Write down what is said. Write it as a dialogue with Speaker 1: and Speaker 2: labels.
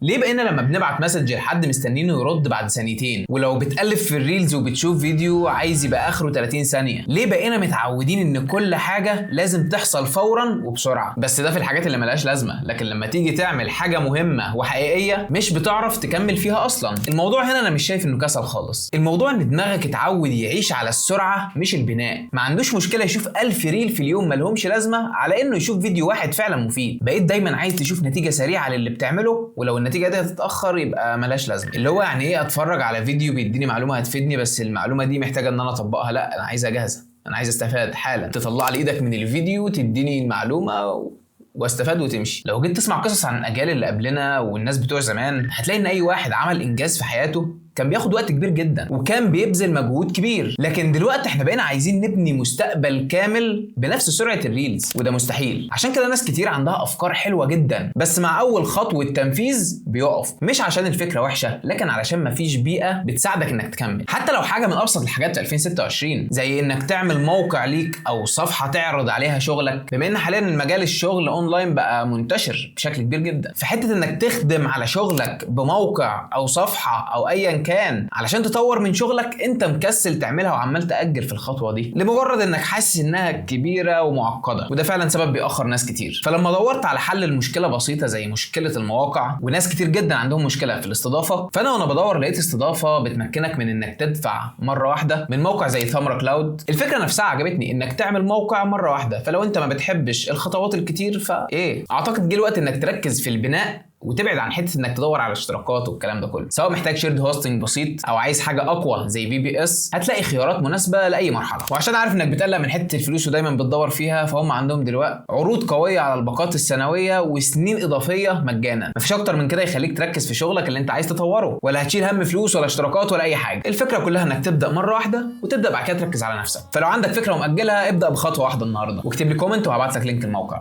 Speaker 1: ليه بقينا لما بنبعت مسج لحد مستنينه يرد بعد ثانيتين، ولو بتقلب في الريلز وبتشوف فيديو عايز يبقى اخره 30 ثانية؟ ليه بقينا متعودين ان كل حاجة لازم تحصل فورا وبسرعة؟ بس ده في الحاجات اللي ملهاش لازمة، لكن لما تيجي تعمل حاجة مهمة وحقيقية مش بتعرف تكمل فيها اصلا. الموضوع هنا انا مش شايف انه كسل خالص، الموضوع ان دماغك اتعود يعيش على السرعة مش البناء. ما عندوش مشكلة يشوف 1000 ريل في اليوم ملهمش لازمة على انه يشوف فيديو واحد فعلا مفيد. بقيت دايما عايز تشوف نتيجة سريعة للي بتعمله، ولو النتيجة دي هتتأخر يبقى ملاش لازمه. اللي هو يعني ايه اتفرج على فيديو بيديني معلومه هتفيدني بس المعلومه دي محتاجه ان انا اطبقها؟ لا، انا عايزها جاهزه، انا عايز استفاد حالا. تطلع لي ايدك من الفيديو تديني المعلومه واستفاد وتمشي. لو جيت تسمع قصص عن الاجيال اللي قبلنا والناس بتوع زمان هتلاقي ان اي واحد عمل انجاز في حياته كان بياخد وقت كبير جدا وكان بيبذل مجهود كبير. لكن دلوقتي احنا بقينا عايزين نبني مستقبل كامل بنفس سرعة الريلز، وده مستحيل. عشان كده ناس كتير عندها افكار حلوة جدا بس مع اول خطوة تنفيذ بيقف، مش عشان الفكرة وحشة لكن علشان مفيش بيئة بتساعدك انك تكمل. حتى لو حاجة من ابسط الحاجات في 2026 زي انك تعمل موقع ليك او صفحة تعرض عليها شغلك، بما ان حاليا المجال الشغل اونلاين بقى منتشر بشكل كبير جدا. في حتة انك تخدم على شغلك بموقع او صفحة او ايا كان علشان تطور من شغلك، انت مكسل تعملها وعمال تأجل في الخطوة دي لمجرد انك حاسس انها كبيرة ومعقدة، وده فعلا سبب بيأخر ناس كتير. فلما دورت على حل المشكلة بسيطة زي مشكلة المواقع، وناس كتير جدا عندهم مشكلة في الاستضافة، فانا وانا بدور لقيت استضافة بتمكنك من انك تدفع مرة واحدة من موقع زي ثمرة كلاود. الفكرة نفسها عجبتني، انك تعمل موقع مرة واحدة، فلو انت ما بتحبش الخطوات الكتير فايه، اعتقد جه الوقت انك تركز في البناء وتبعد عن حته انك تدور على اشتراكات والكلام ده كله. سواء محتاج شيرد هوستنج بسيط او عايز حاجه اقوى زي VPS، هتلاقي خيارات مناسبه لاي مرحله. وعشان عارف انك بتقلق من حته الفلوس ودايما بتدور فيها، فهم عندهم دلوقتي عروض قويه على الباقات السنويه وسنين اضافيه مجانا. مفيش اكتر من كده يخليك تركز في شغلك اللي انت عايز تطوره، ولا هتشيل هم فلوس ولا اشتراكات ولا اي حاجه. الفكره كلها انك تبدا مره واحده وتبدا بعد كده تركز على نفسك. فلو عندك فكره ومأجلها ابدا بخطوه واحده النهارده، واكتب لي كومنت وهبعت لك لينك الموقع.